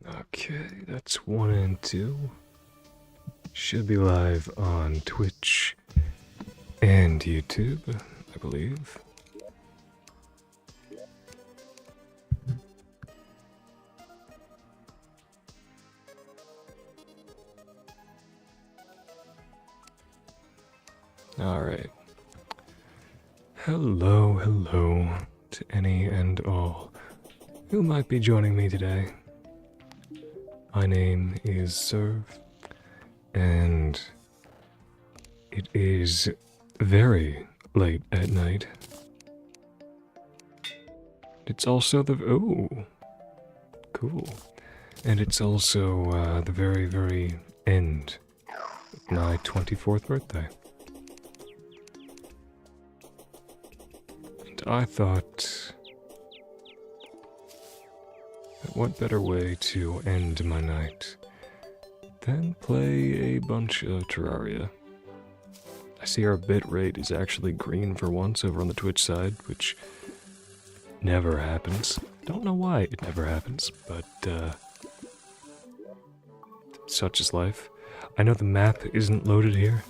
Okay, that's 1 and 2. Should be live on Twitch and YouTube, I believe. Alright. Hello to any and all who might be joining me today. My name is Serve, and it is very late at night. It's also oh, cool. And it's also the very, very end of my 24th birthday. And I thought, what better way to end my night than play a bunch of Terraria. I see our bitrate is actually green for once over on the Twitch side, which never happens. Don't know why it never happens, but such is life. I know the map isn't loaded here.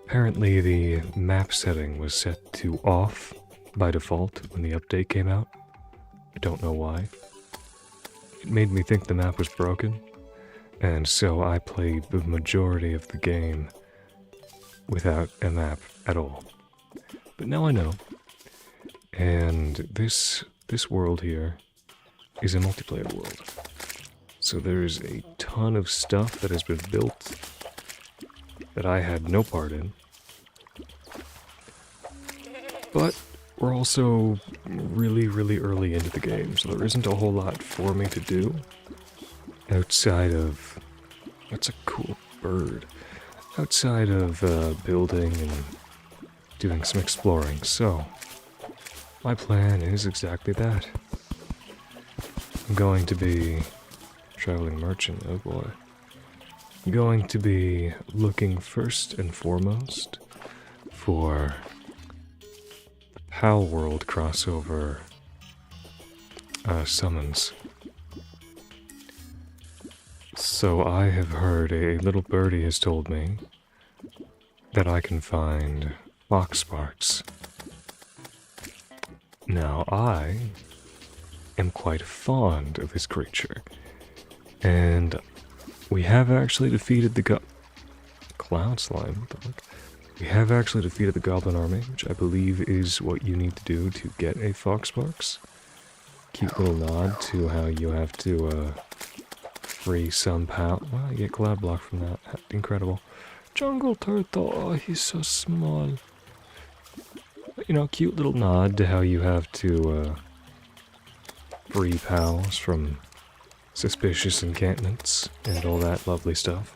Apparently the map setting was set to off by default when the update came out. I don't know why. It made me think the map was broken, and so I played the majority of the game without a map at all. But now I know. And this world here is a multiplayer world. So there's a ton of stuff that has been built that I had no part in. But we're also really early into the game, so there isn't a whole lot for me to do outside of... That's a cool bird. Outside of building and doing some exploring, so my plan is exactly that. I'm going to be traveling merchant, oh boy. I'm going to be looking first and foremost for the PAL World crossover summons. So I have heard, a little birdie has told me that I can find Foxparks. Now I am quite fond of this creature, and we have actually defeated the Cloud Slime, what the fuck? We have actually defeated the Goblin Army, which I believe is what you need to do to get a Foxparks. Cute little nod to how you have to free some PAL. Wow, you get Cloud Block from that. Incredible. Jungle Turtle, oh, he's so small. You know, cute little nod to how you have to free pals from suspicious encampments and all that lovely stuff.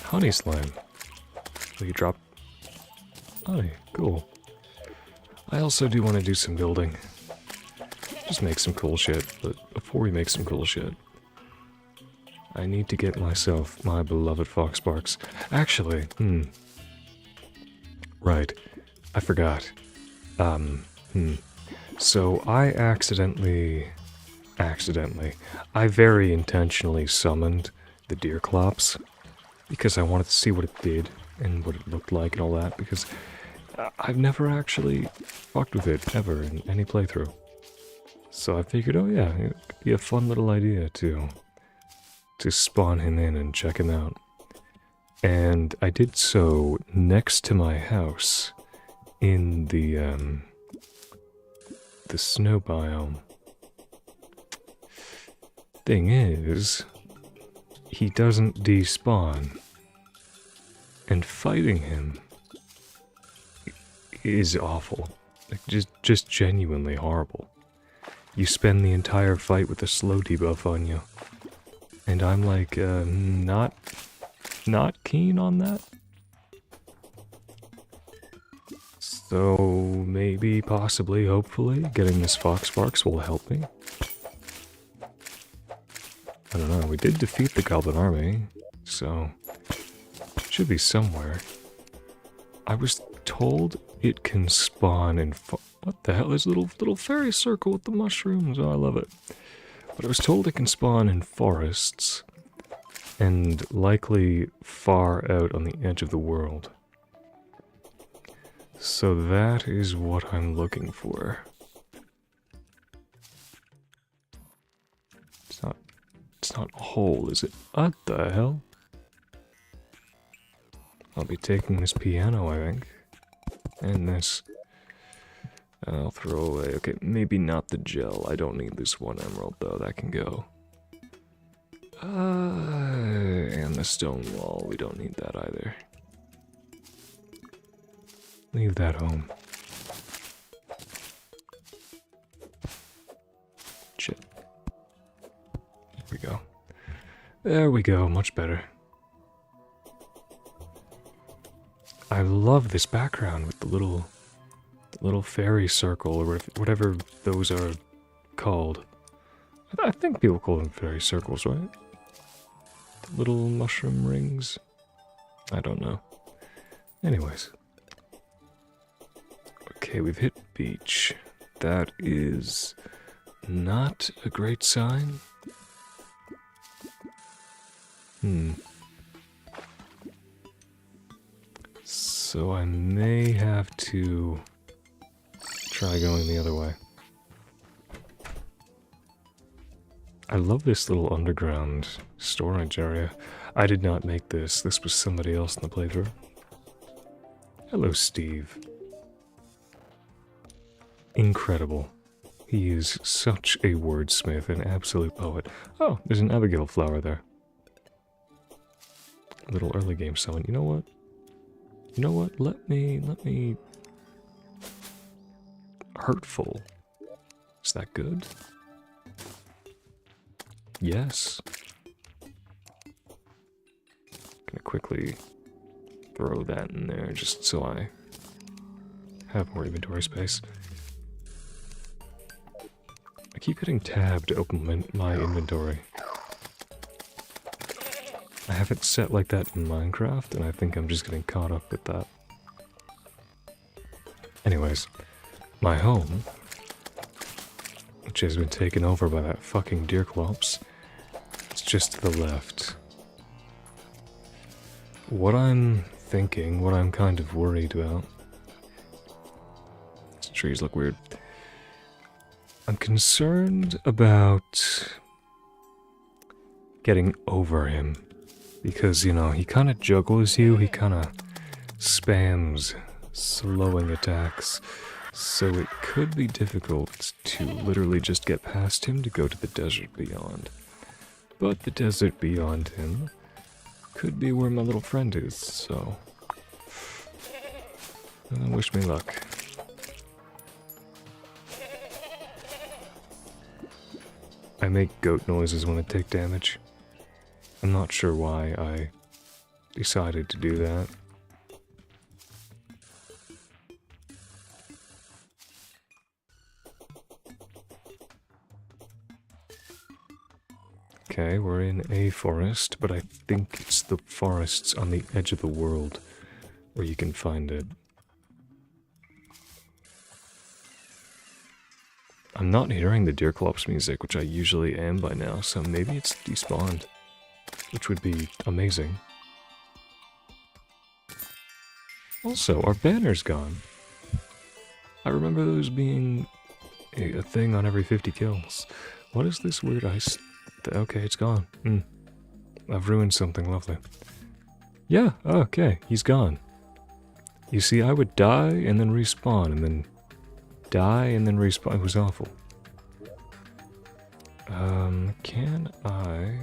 Honey Slime. Will you drop honey? Cool. I also do want to do some building. Just make some cool shit, but before we make some cool shit, I need to get myself my beloved Foxparks. Actually, right, I forgot. So I I very intentionally summoned the Deerclops because I wanted to see what it did and what it looked like and all that, because I've never actually fucked with it ever in any playthrough. So I figured, oh yeah, it could be a fun little idea to spawn him in and check him out. And I did so next to my house in the snow biome. Thing is, he doesn't despawn, and fighting him is awful. Like, just genuinely horrible. You spend the entire fight with a slow debuff on you. And I'm like, not keen on that. So maybe, possibly, hopefully, getting this Foxparks will help me. I don't know, we did defeat the Goblin Army, so should be somewhere. I was told it can spawn in... What the hell is a little fairy circle with the mushrooms? Oh, I love it. But I was told it can spawn in forests and likely far out on the edge of the world. So that is what I'm looking for. It's not a hole, is it? What the hell? I'll be taking this piano, I think. And this. I'll throw away. Okay, maybe not the gel. I don't need this 1 emerald, though. That can go. And the stone wall. We don't need that either. Leave that home. Shit. There we go. There we go. Much better. I love this background with the little fairy circle or whatever those are called. I think people call them fairy circles, right? The little mushroom rings. I don't know. Anyways. Okay, we've hit beach. That is not a great sign. So I may have to try going the other way. I love this little underground storage area. I did not make this. This was somebody else in the playthrough. Hello, Steve. Incredible. He is such a wordsmith, an absolute poet. Oh, there's an Abigail flower there. Little early game summon. You know what? You know what? Let me... Hurtful. Is that good? Yes. Gonna quickly throw that in there just so I have more inventory space. I keep hitting tab to open my inventory. I have it set like that in Minecraft, and I think I'm just getting caught up with that. Anyways, my home, which has been taken over by that fucking Deerclops, it's just to the left. What I'm thinking, what I'm kind of worried about... These trees look weird. I'm concerned about getting over him. Because, you know, he kind of juggles you, he kind of spams slowing attacks. So it could be difficult to literally just get past him to go to the desert beyond. But the desert beyond him could be where my little friend is, so... wish me luck. I make goat noises when I take damage. I'm not sure why I decided to do that. Okay, we're in a forest, but I think it's the forests on the edge of the world where you can find it. I'm not hearing the Deerclops music, which I usually am by now, so maybe it's despawned. Which would be amazing. Also, our banner's gone. I remember those being a thing on every 50 kills. What is this weird ice? Okay, it's gone. I've ruined something lovely. Yeah, okay, he's gone. You see, I would die and then respawn, and then die and then respawn. It was awful. Can I...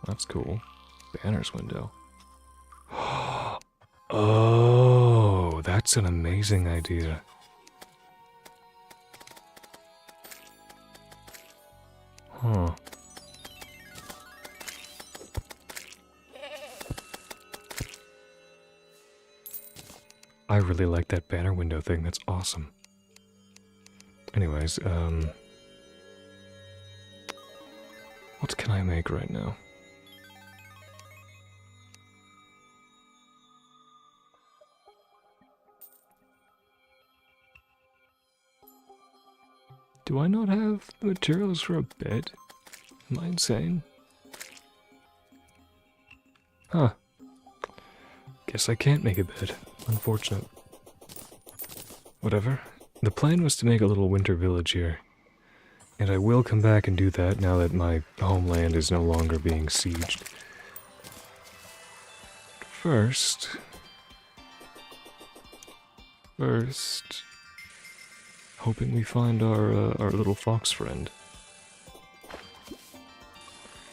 That's cool. Banners window. Oh, that's an amazing idea. Huh. I really like that banner window thing. That's awesome. Anyways, what can I make right now? Do I not have the materials for a bed? Am I insane? Huh. Guess I can't make a bed. Unfortunate. Whatever. The plan was to make a little winter village here. And I will come back and do that now that my homeland is no longer being sieged. First, hoping we find our little fox friend.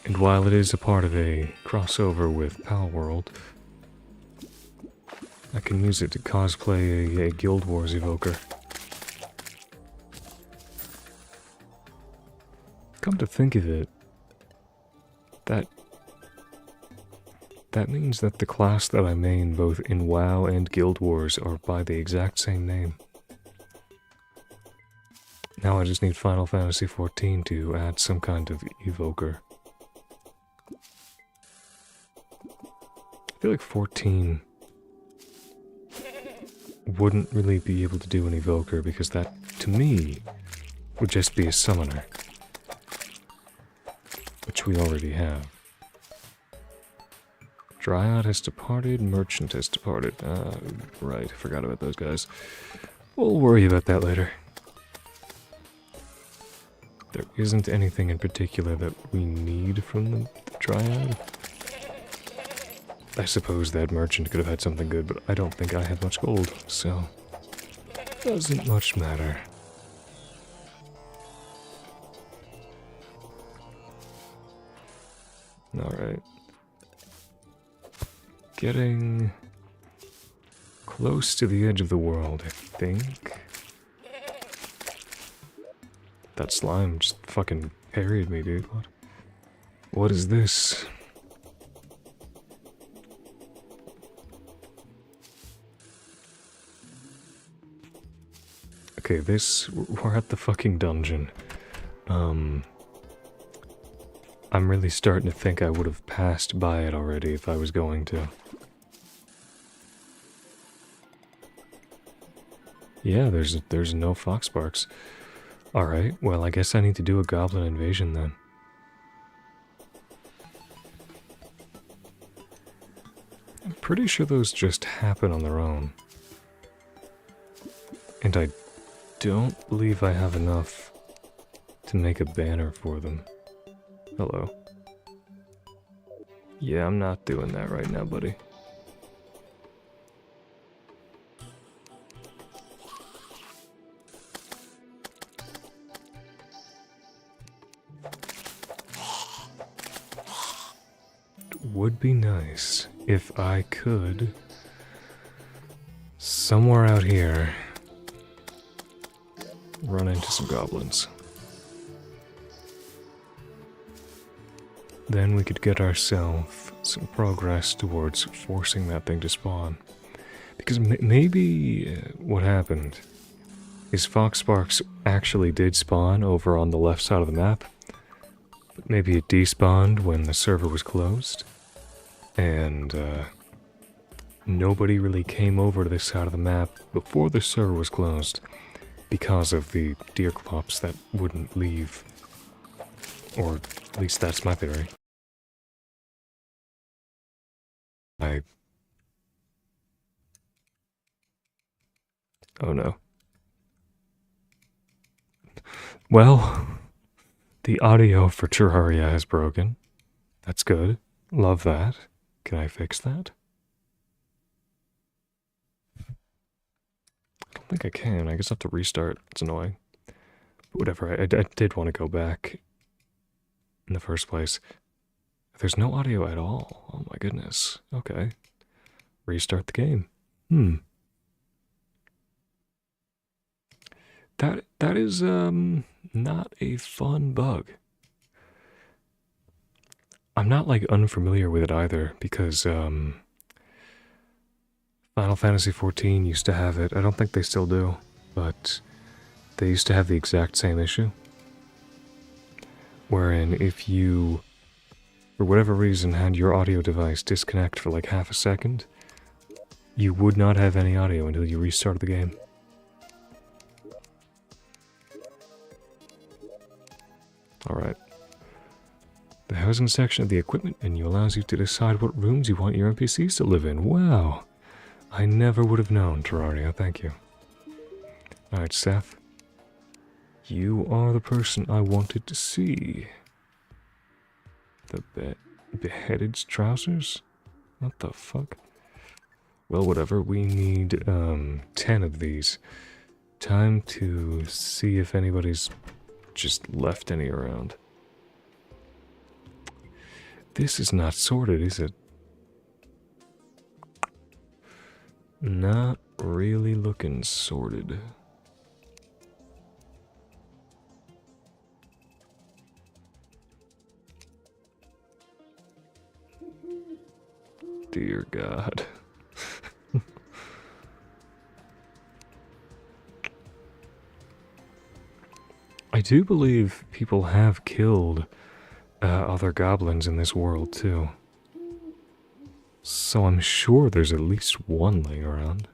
And while it is a part of a crossover with Palworld, I can use it to cosplay a Guild Wars evoker. Come to think of it, that means that the class that I main both in WoW and Guild Wars are by the exact same name. Now I just need Final Fantasy XIV to add some kind of evoker. I feel like 14 wouldn't really be able to do an evoker because that, to me, would just be a summoner. Which we already have. Dryad has departed, Merchant has departed. Right, I forgot about those guys. We'll worry about that later. There isn't anything in particular that we need from the Dryad. I suppose that Merchant could have had something good, but I don't think I have much gold, so doesn't much matter. Alright. Getting close to the edge of the world, I think. That slime just fucking parried me, dude. What is this? Okay, we're at the fucking dungeon. I'm really starting to think I would have passed by it already if I was going to. Yeah, there's no foxbarks. Alright, well I guess I need to do a goblin invasion then. I'm pretty sure those just happen on their own. And I don't believe I have enough to make a banner for them. Hello. Yeah, I'm not doing that right now, buddy. It would be nice if I could, somewhere out here, run into some goblins. Then we could get ourselves some progress towards forcing that thing to spawn. Because maybe what happened is Foxsparks actually did spawn over on the left side of the map. But maybe it despawned when the server was closed. And nobody really came over to this side of the map before the server was closed because of the Deerclops that wouldn't leave. Or at least that's my theory. Oh no. Well, the audio for Terraria has broken. That's good. Love that. Can I fix that? I don't think I can. I guess I have to restart. It's annoying. But whatever, I did want to go back in the first place. There's no audio at all. Oh my goodness. Okay. Restart the game. That is not a fun bug. I'm not like unfamiliar with it either because Final Fantasy XIV used to have it. I don't think they still do, but they used to have the exact same issue. Wherein if you, for whatever reason, had your audio device disconnect for like half a second, you would not have any audio until you restarted the game. Alright. The housing section of the equipment menu allows you to decide what rooms you want your NPCs to live in. Wow. I never would have known, Terraria. Thank you. Alright, Seth. You are the person I wanted to see. The beheaded trousers? What the fuck? Well, whatever. We need 10 of these. Time to see if anybody's just left any around. This is not sorted, is it? Not really looking sorted. Dear God. I do believe people have killed other goblins in this world too. So I'm sure there's at least one laying around.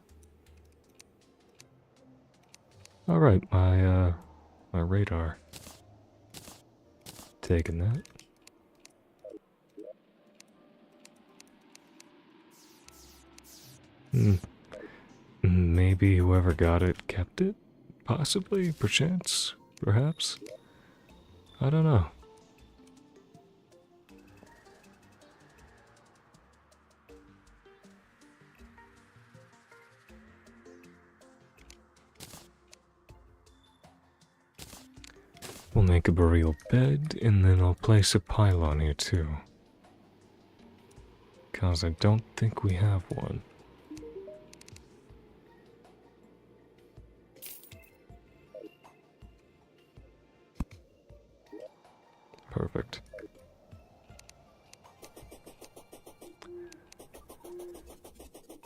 Alright, my radar. Taking that. Maybe whoever got it kept it? Possibly, perchance, perhaps? I don't know. We'll make a burial bed, and then I'll place a pylon here too. Because I don't think we have one. Perfect.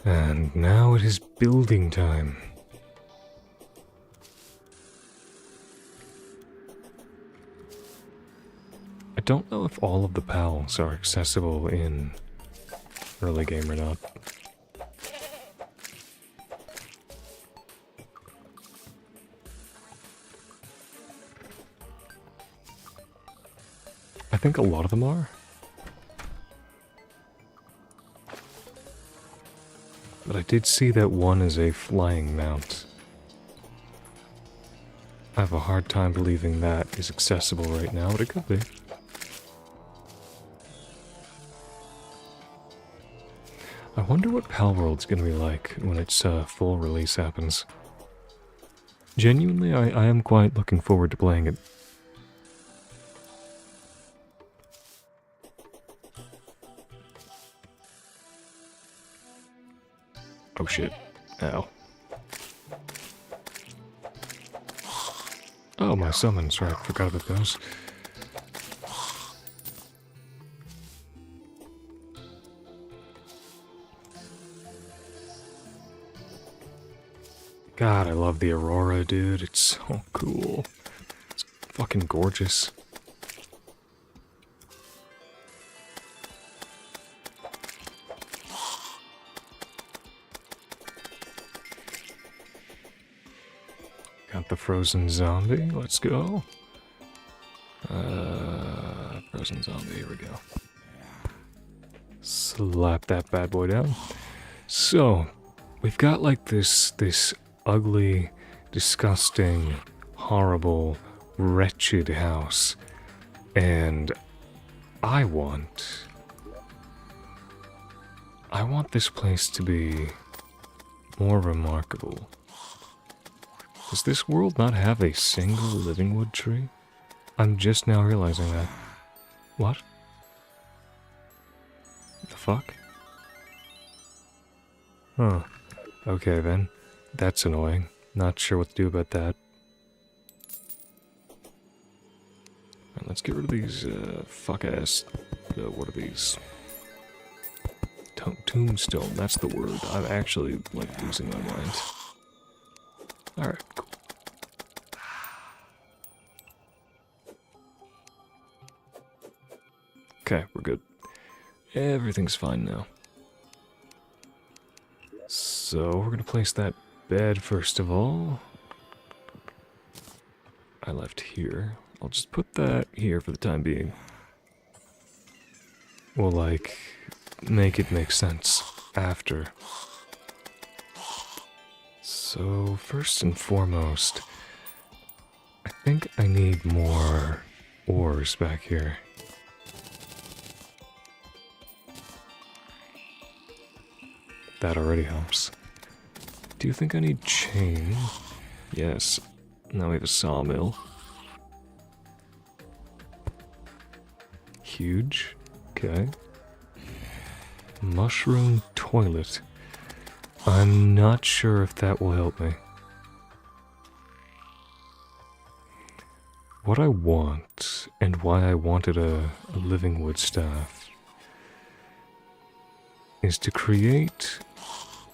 And now it is building time. I don't know if all of the pals are accessible in early game or not. I think a lot of them are. But I did see that one is a flying mount. I have a hard time believing that is accessible right now, but it could be. I wonder what Palworld's gonna be like when its full release happens. Genuinely, I am quite looking forward to playing it. Oh shit. Ow. Oh, my summons, right. Forgot about those. God, I love the Aurora, dude. It's so cool. It's fucking gorgeous. Got the frozen zombie. Let's go. Frozen zombie. Here we go. Slap that bad boy down. So, we've got like this ugly, disgusting, horrible, wretched house. And I want this place to be more remarkable. Does this world not have a single living wood tree? I'm just now realizing that. What? The fuck? Huh. Okay then. That's annoying. Not sure what to do about that. Alright, let's get rid of these, fuck-ass... what are these? Tombstone, that's the word. I'm actually, like, losing my mind. Alright, cool. Okay, we're good. Everything's fine now. So, we're gonna place that bed first of all. I left here. I'll just put that here for the time being. We'll, like, make it make sense after. So, first and foremost, I think I need more ores back here. That already helps. Do you think I need chain? Yes. Now we have a sawmill. Huge. Okay. Mushroom toilet. I'm not sure if that will help me. What I want, and why I wanted a living wood staff, is to create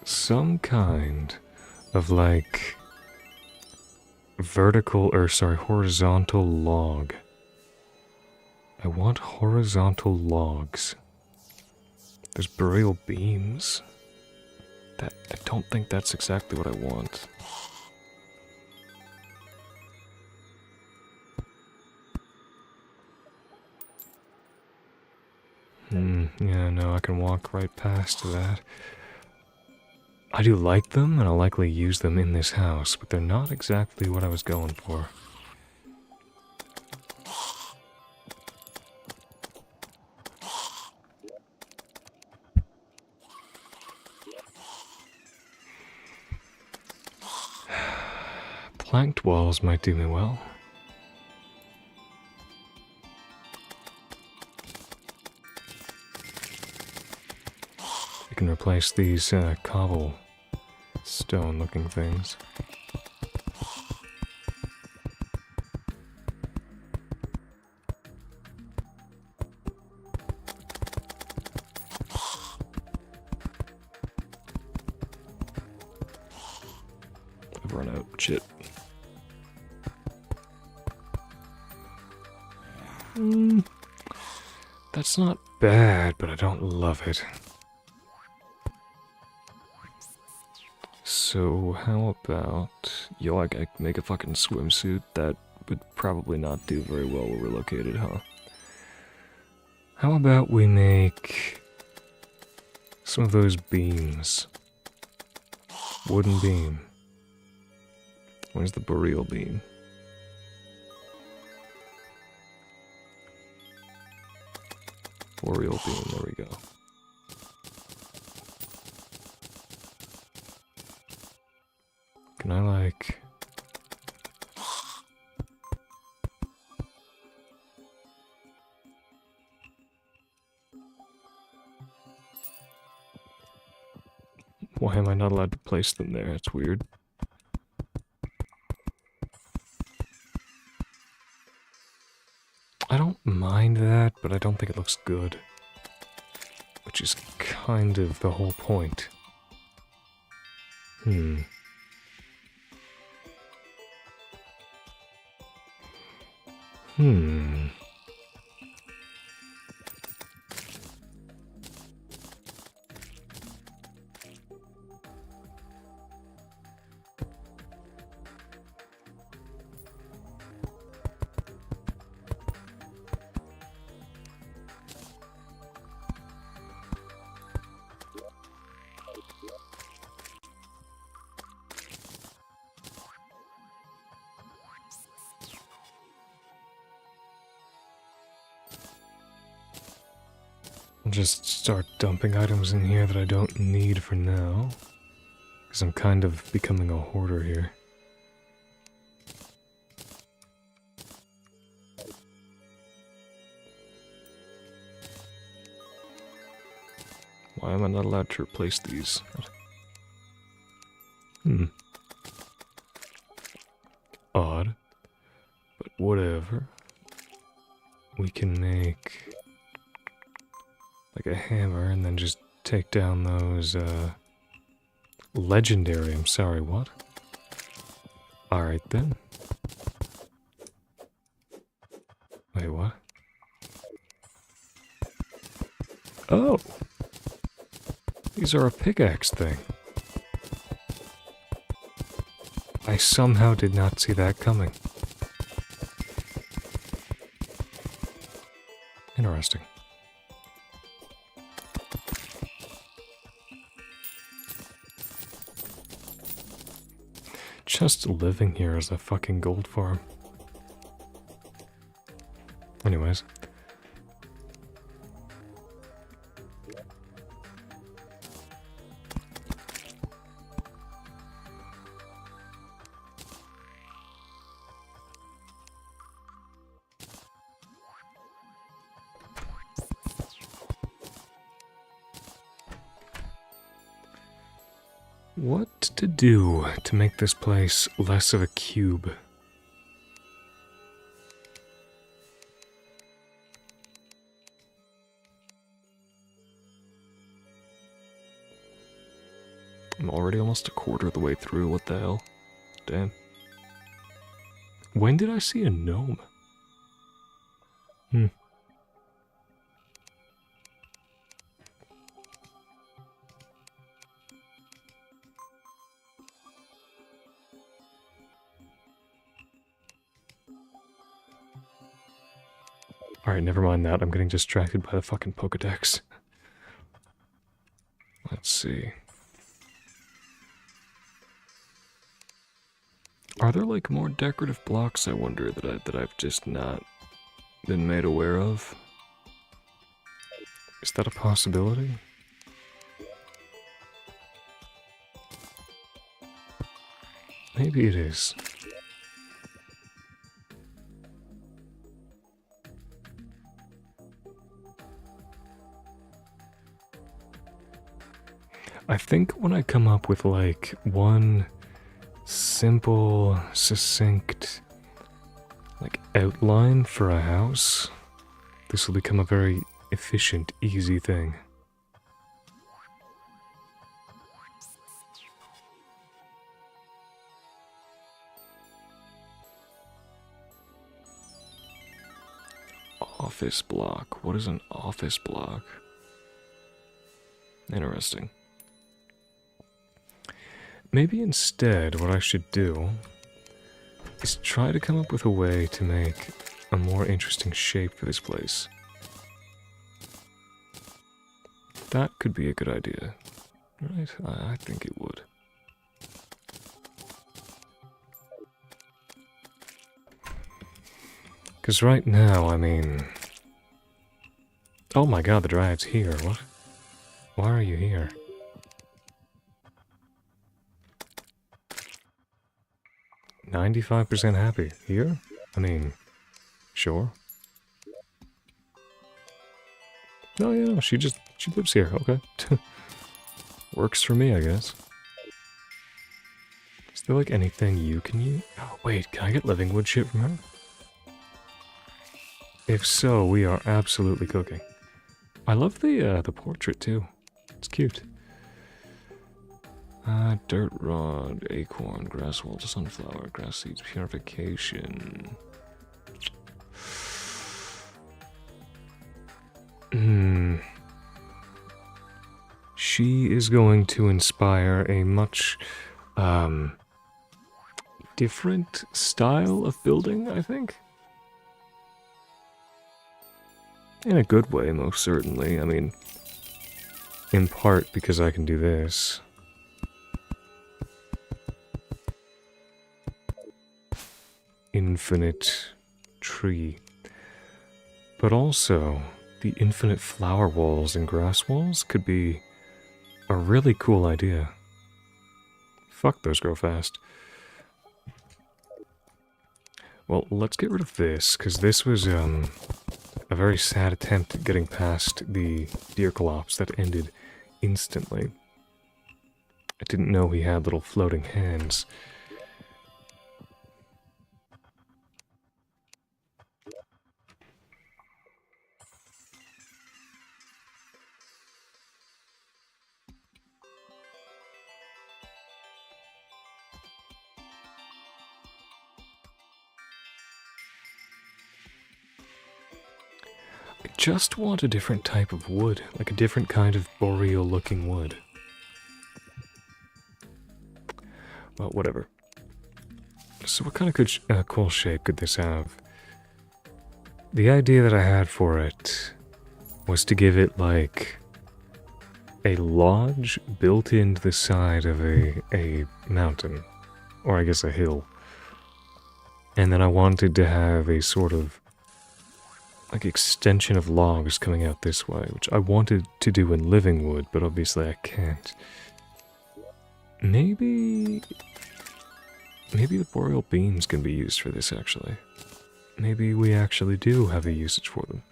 some kind of, like, horizontal log. I want horizontal logs. There's burial beams. I don't think that's exactly what I want. Yeah, no, I can walk right past that. I do like them, and I'll likely use them in this house, but they're not exactly what I was going for. Planked walls might do me well. We can replace these cobblestone looking things. I've run out. Shit. That's not bad, but I don't love it. So, how about... Yo, I could make a fucking swimsuit. That would probably not do very well where we're located, huh? How about we make... some of those beams. Wooden beam. Where's the burial beam? Burial beam, there we go. Can I, like... Why am I not allowed to place them there? That's weird. I don't mind that, but I don't think it looks good. Which is kind of the whole point. I'll just start dumping items in here that I don't need for now. Because I'm kind of becoming a hoarder here. Why am I not allowed to replace these? Odd. But whatever. We can make... like a hammer and then just take down those, legendary, I'm sorry, what? Alright then. Wait, what? Oh! These are a pickaxe thing. I somehow did not see that coming. Interesting. Just living here is a fucking gold farm. Anyways. What to do to make this place less of a cube? I'm already almost a quarter of the way through, what the hell? Damn. When did I see a gnome? Alright, never mind that. I'm getting distracted by the fucking Pokedex. Let's see. Are there like more decorative blocks, I wonder, that I've just not been made aware of? Is that a possibility? Maybe it is. I think when I come up with like one simple, succinct, like outline for a house, this will become a very efficient, easy thing. Office block. What is an office block? Interesting. Maybe instead what I should do is try to come up with a way to make a more interesting shape for this place. That could be a good idea, right? I think it would. Because right now, I mean... Oh my god, the Dryad's here. What? Why are you here? "95% happy." Here? I mean, sure. Oh yeah, she lives here, okay. Works for me, I guess. Is there like anything you can use? Oh, wait, can I get living wood shit from her? If so, we are absolutely cooking. I love the portrait too. It's cute. Dirt rod, acorn, grass wool, sunflower, grass seeds, purification. She is going to inspire a much, different style of building, I think. In a good way, most certainly. I mean, in part because I can do this. Infinite tree. But also, the infinite flower walls and grass walls could be a really cool idea. Fuck, those grow fast. Well, let's get rid of this, because this was, a very sad attempt at getting past the Deerclops that ended instantly. I didn't know he had little floating hands. I just want a different type of wood, like a different kind of boreal-looking wood. Well, whatever. So what kind of good, cool shape could this have? The idea that I had for it was to give it like a lodge built into the side of a mountain, or I guess a hill. And then I wanted to have a sort of like extension of logs coming out this way, which I wanted to do in living wood, but obviously I can't. Maybe the boreal beams can be used for this, actually. Maybe we actually do have a usage for them.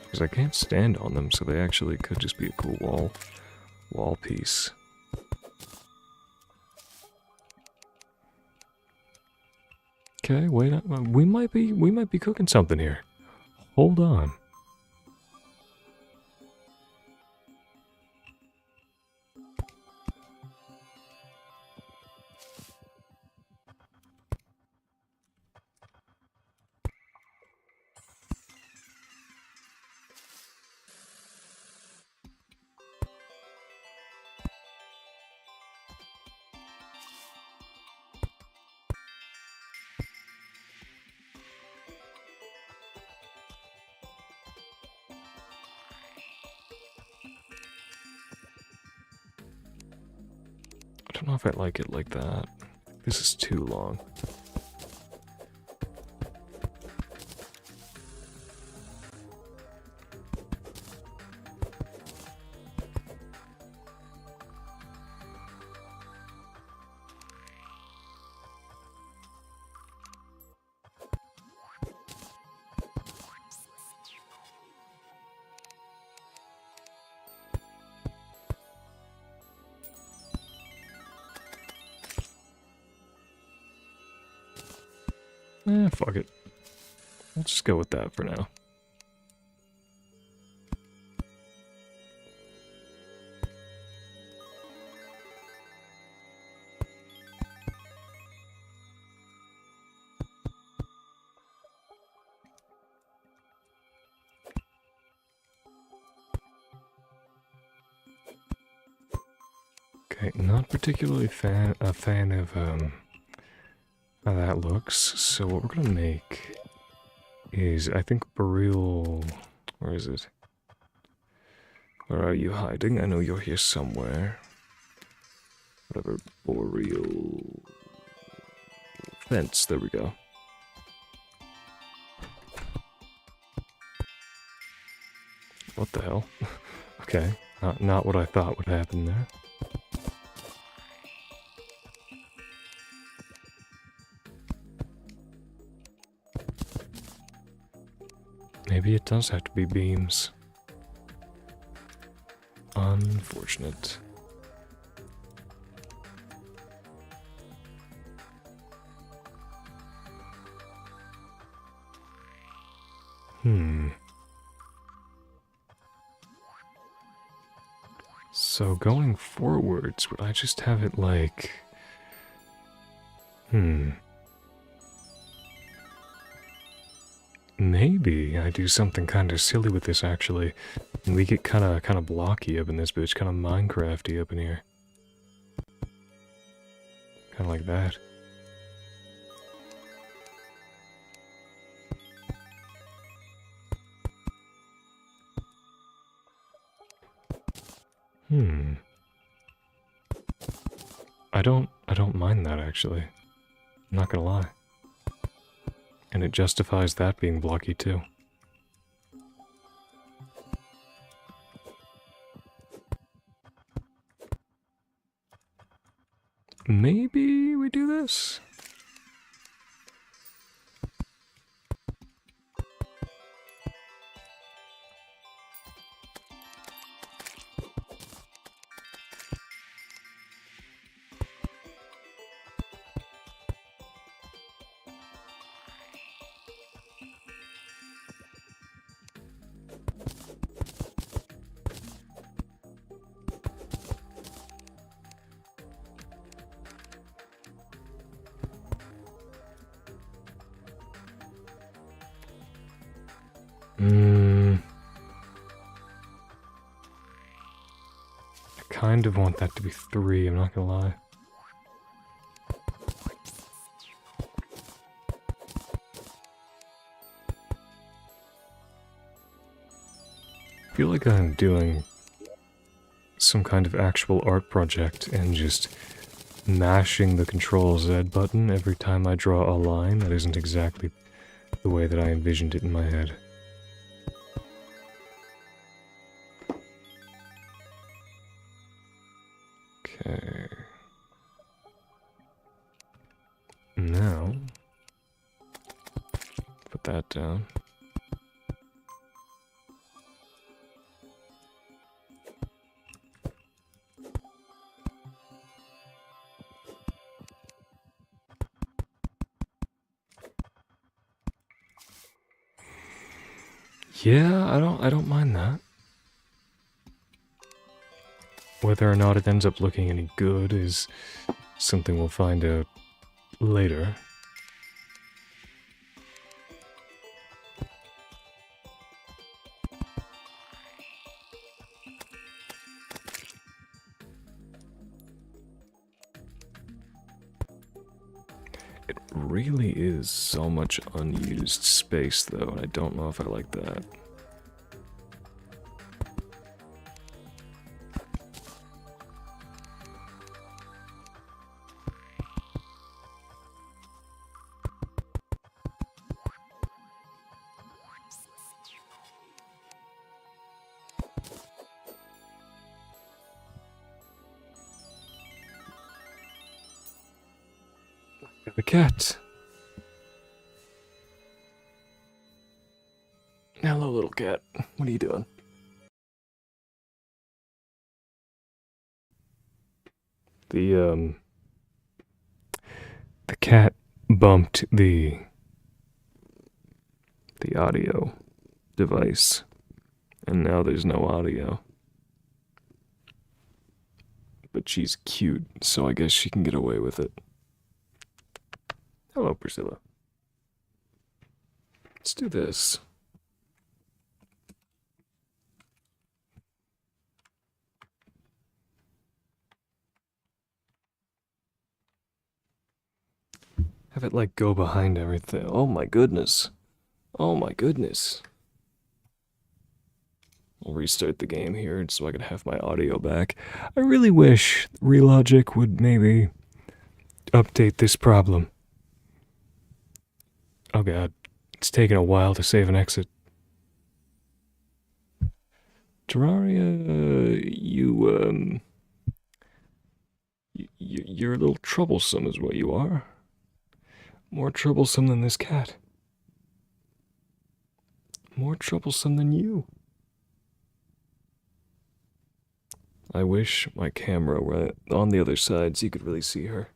Because I can't stand on them, so they actually could just be a cool wall piece. Okay, wait, we might be cooking something here. Hold on. I don't know if I like it like that. This is too long. Fuck it. We'll just go with that for now. Okay, not particularly a fan of how that looks. So what we're gonna make is, I think, Boreal. Where is it? Where are you hiding? I know you're here somewhere. Whatever, Boreal fence. There we go. What the hell? Okay, not what I thought would happen there. Maybe it does have to be beams. Unfortunate. So going forwards, would I just have it like... Maybe I do something kind of silly with this, actually. And we get kind of blocky up in this bitch, kind of Minecrafty up in here. Kind of like that. I don't mind that, actually. I'm not gonna lie. And it justifies that being blocky too. Maybe we do this? I kind of want that to be 3, I'm not gonna lie. feel like I'm doing some kind of actual art project and just mashing the Control Z button every time I draw a line that isn't exactly the way that I envisioned it in my head. Okay. Now, put that down. Yeah, I don't mind that. Whether or not it ends up looking any good is something we'll find out later. It really is so much unused space, though, and I don't know if I like that. The cat. Hello, little cat. What are you doing? The cat bumped the audio device, and now there's no audio. But she's cute, so I guess she can get away with it. Hello, Priscilla. Let's do this. Have it like go behind everything. Oh my goodness. Oh my goodness. I'll restart the game here so I can have my audio back. I really wish Relogic would maybe update this problem. Oh god, it's taken a while to save and exit. Terraria, you're a little troublesome is what you are. More troublesome than this cat. More troublesome than you. I wish my camera were on the other side so you could really see her.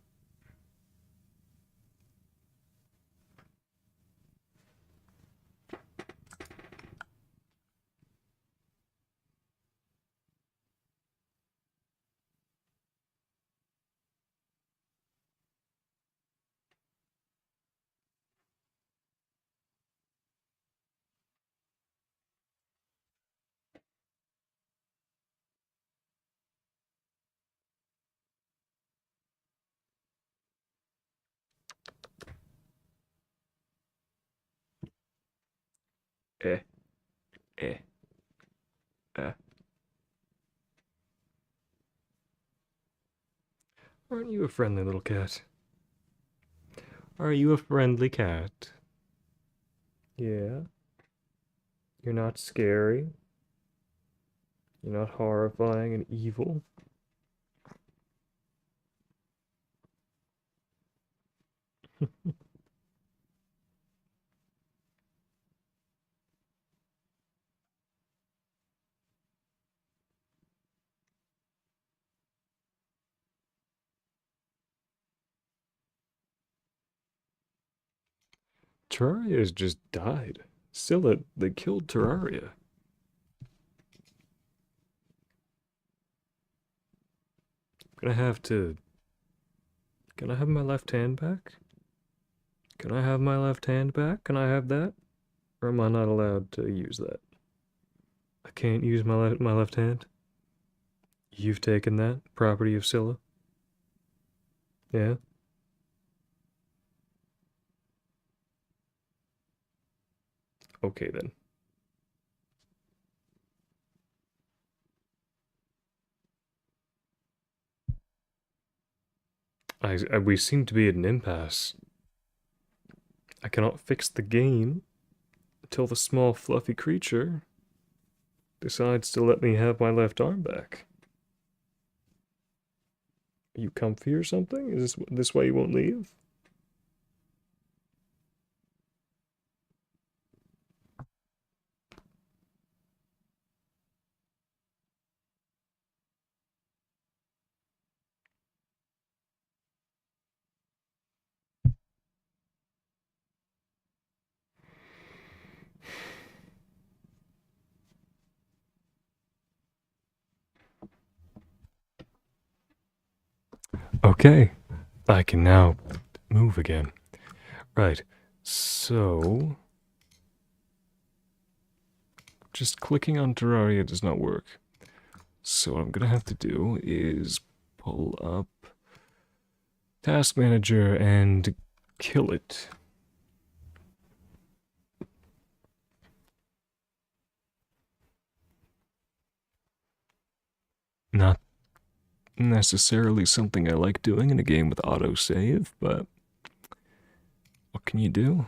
Eh, eh, eh. Aren't you a friendly little cat? Are you a friendly cat? Yeah. You're not scary. You're not horrifying and evil. Terraria has just died. Scylla, they killed Terraria. Gonna have to. Can I have my left hand back? Can I have my left hand back? Can I have that? Or am I not allowed to use that? I can't use my left hand? You've taken that? Property of Scylla? Yeah? Okay then. We seem to be at an impasse. I cannot fix the game until the small fluffy creature decides to let me have my left arm back. Are you comfy or something? Is this why you won't leave? Okay, I can now move again. Right, so... just clicking on Terraria does not work. So what I'm gonna have to do is pull up Task Manager and kill it. Not necessarily something I like doing in a game with autosave, but what can you do?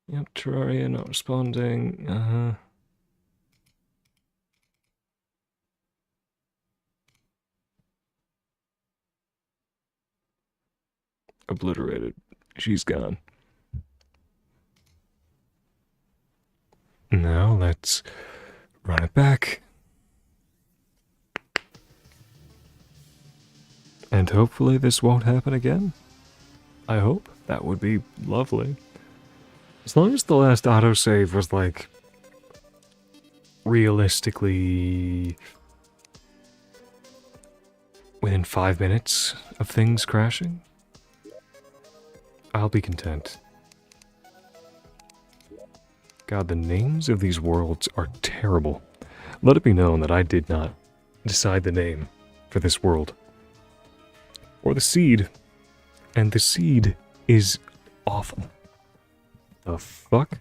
Yep, Terraria not responding. Obliterated. She's gone. Now let's run it back. And hopefully this won't happen again. I hope. That would be lovely. As long as the last autosave was like realistically within 5 minutes of things crashing, I'll be content. God, the names of these worlds are terrible. Let it be known that I did not decide the name for this world. Or the seed. And the seed is awful. The fuck?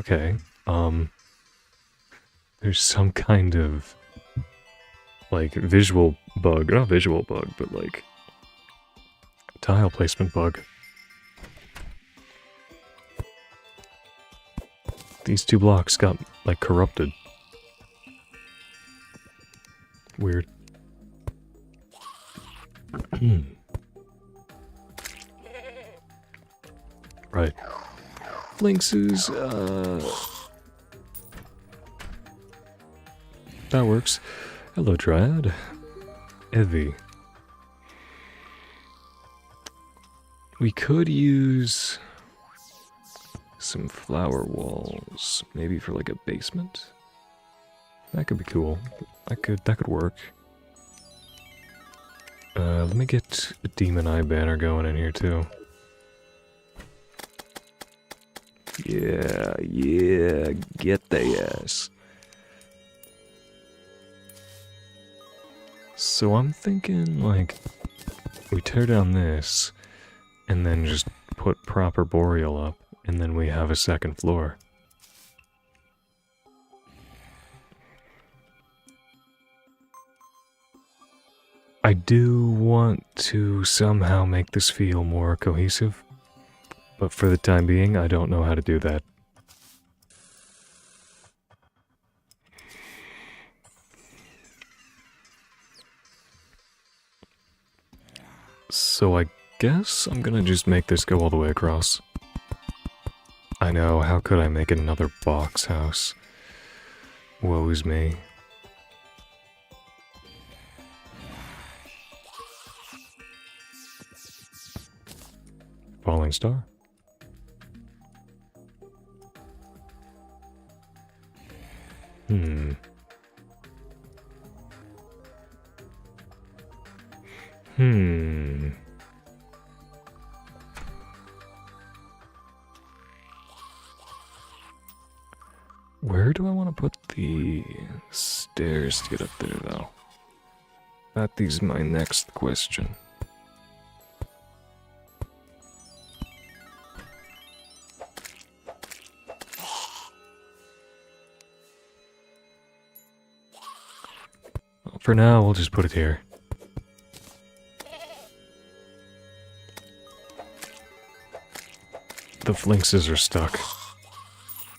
Okay, there's some kind of, like, visual bug. Not visual bug, but, like, tile placement bug. These 2 blocks got, like, corrupted. Weird. Right. Lynxes, that works. Hello, Dryad. Evie. We could use some flower walls, maybe for like a basement. That could be cool. That could work. Let me get a Demon Eye banner going in here too. Yeah, get the ass. So I'm thinking, like, we tear down this, and then just put proper Boreal up, and then we have a second floor. I do want to somehow make this feel more cohesive, but for the time being, I don't know how to do that. So I guess I'm gonna just make this go all the way across. I know, how could I make another box house? Woe's me. Falling star. Where do I want to put the stairs to get up there, though? That is my next question. For now, we'll just put it here. The flinxes are stuck.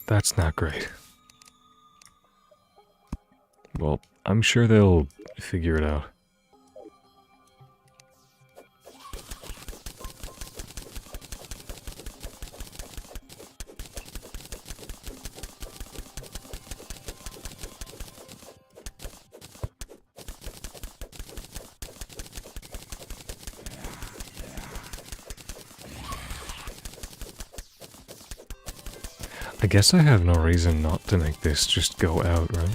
That's not great. Well, I'm sure they'll figure it out. I guess I have no reason not to make this just go out, right?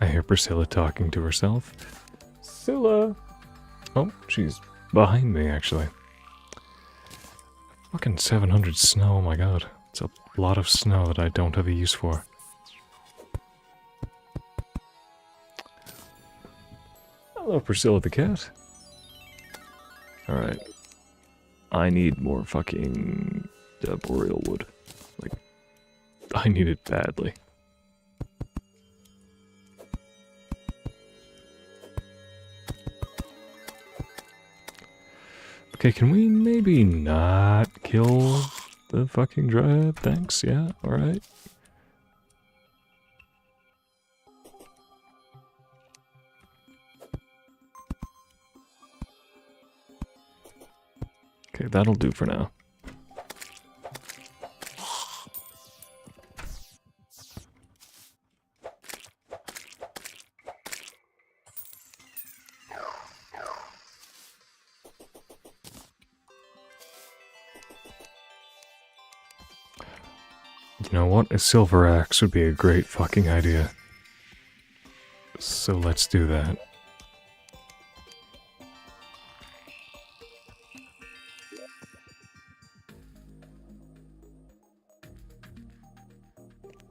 I hear Priscilla talking to herself. Priscilla! Oh, she's behind me, actually. Fucking 700 snow, oh my god. It's a lot of snow that I don't have a use for. Hello, Priscilla the cat. Alright. I need more fucking boreal wood. Like, I need it badly. Okay, can we maybe not kill the fucking dryad? Thanks, yeah, alright. Okay, that'll do for now. You know what? A silver axe would be a great fucking idea. So let's do that.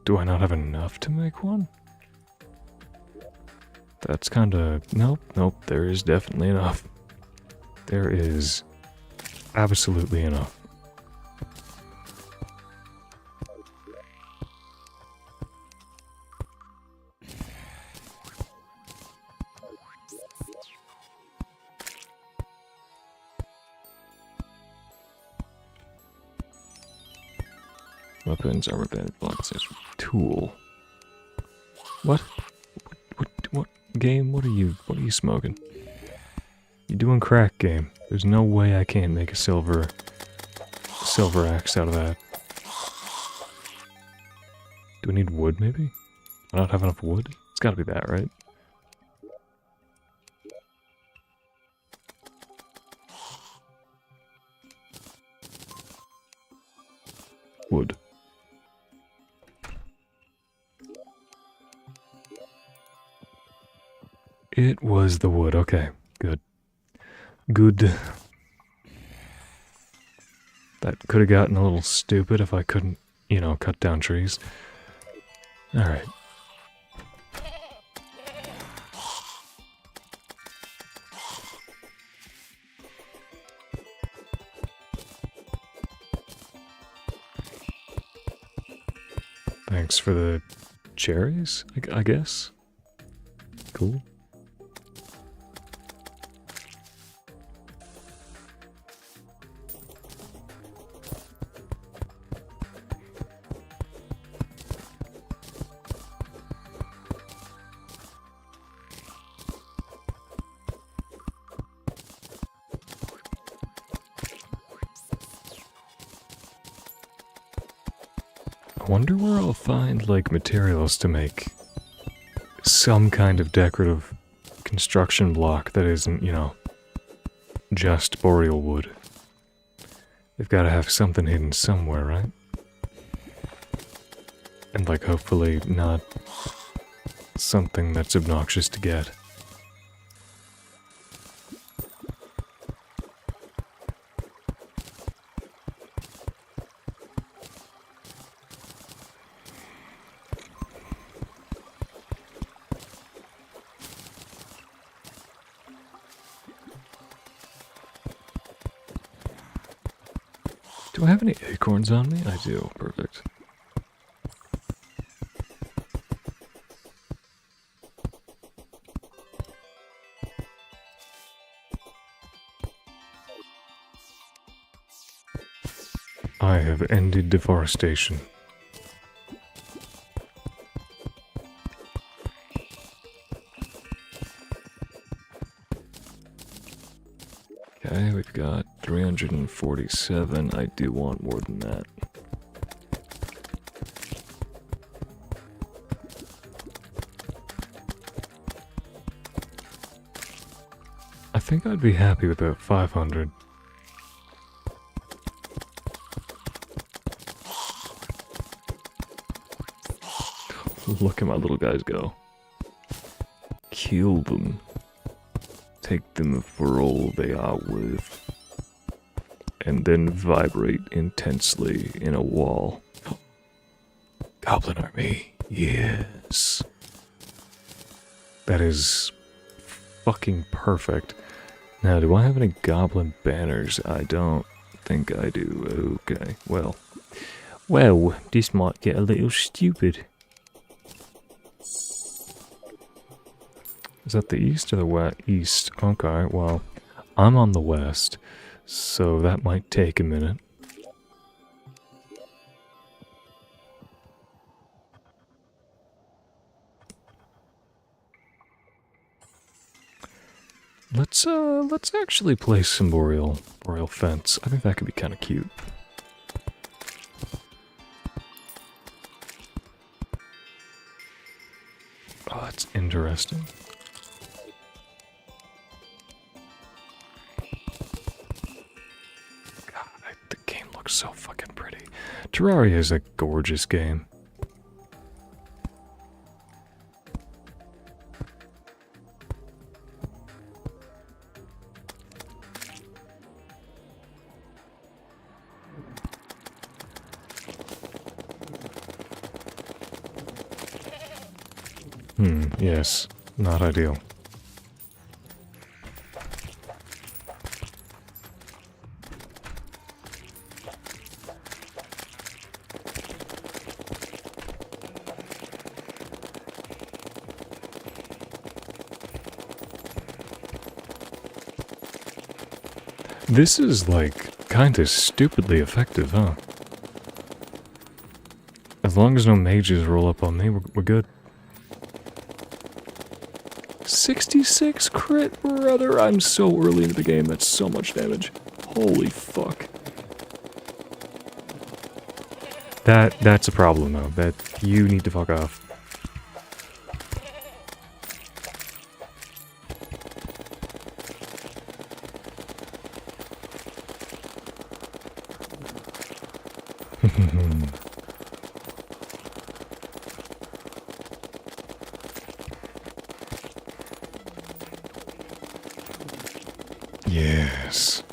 Do I not have enough to make one? That's kinda... Nope, nope, there is definitely enough. There is absolutely enough. Weapons, armor band, block says tool. What? What game? What are you smoking? You doing crack, game? There's no way I can't make a silver axe out of that. Do I need wood, maybe? I don't have enough wood? It's gotta be that, right? Wood. It was the wood, okay, good. Good. That could have gotten a little stupid if I couldn't, you know, cut down trees. Alright. Thanks for the cherries, I guess. Cool. I wonder where I'll find, like, materials to make some kind of decorative construction block that isn't, you know, just boreal wood. They've got to have something hidden somewhere, right? And, like, hopefully not something that's obnoxious to get. Do I have any acorns on me? I do. Perfect. I have ended deforestation. Okay, we've got 347. I do want more than that. I think I'd be happy with about 500. Look at my little guys go. Kill them. Take them for all they are worth. And then vibrate intensely in a wall. Goblin army. Yes. That is fucking perfect. Now, do I have any goblin banners? I don't think I do. Okay, well. Well, this might get a little stupid. Is that the east or the west? East. Okay, well, I'm on the west, so that might take a minute. Let's actually place some boreal fence. I think that could be kind of cute. Oh, that's interesting. The game looks so fucking pretty. Terraria is a gorgeous game. Yes, not ideal. This is, like, kinda stupidly effective, huh? As long as no mages roll up on me, we're good. 66 crit, brother! I'm so early into the game, that's so much damage. Holy fuck. That's a problem, though. That you need to fuck off. Yes.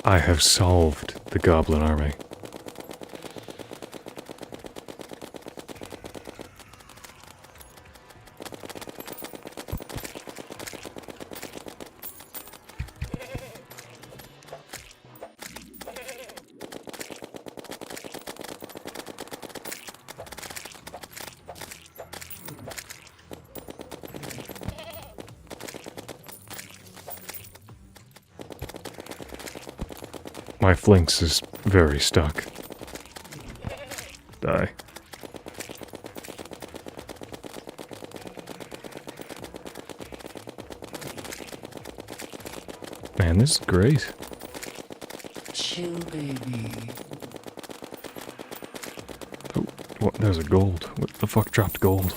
I have solved the goblin army. My flanks is very stuck. Die. Man, this is great. Chill, baby. Oh, what? There's a gold. What the fuck dropped gold?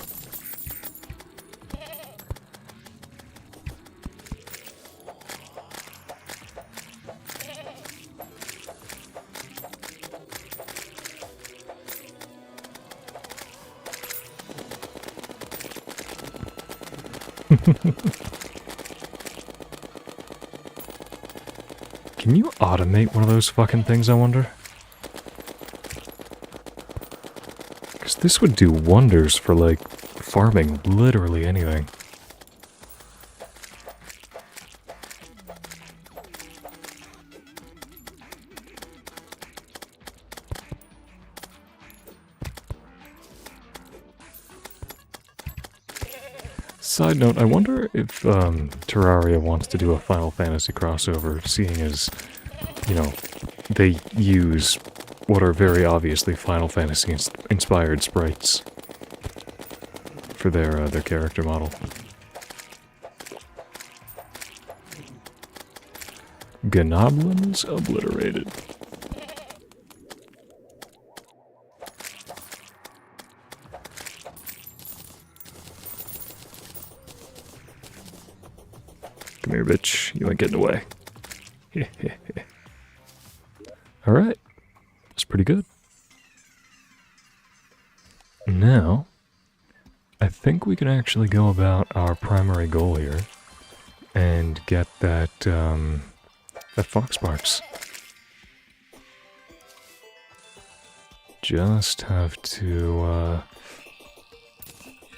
Can you automate one of those fucking things, I wonder? This would do wonders for, like, farming literally anything. Side note, I wonder if Terraria wants to do a Final Fantasy crossover, seeing as, you know, they use what are very obviously Final Fantasy inspired sprites for their character model. Gnoblins obliterated. Come here, bitch. You ain't getting away. Alright. That's pretty good. Now, I think we can actually go about our primary goal here and get that, that Foxparks. Just have to,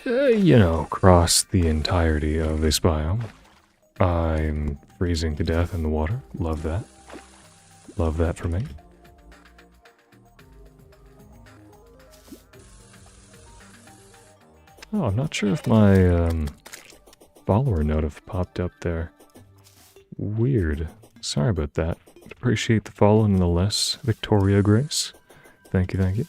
you know, cross the entirety of this biome. I'm freezing to death in the water. Love that. Love that for me. Oh, I'm not sure if my follower note have popped up there. Weird. Sorry about that. Appreciate the follow nonetheless, Victoria Grace. Thank you, thank you.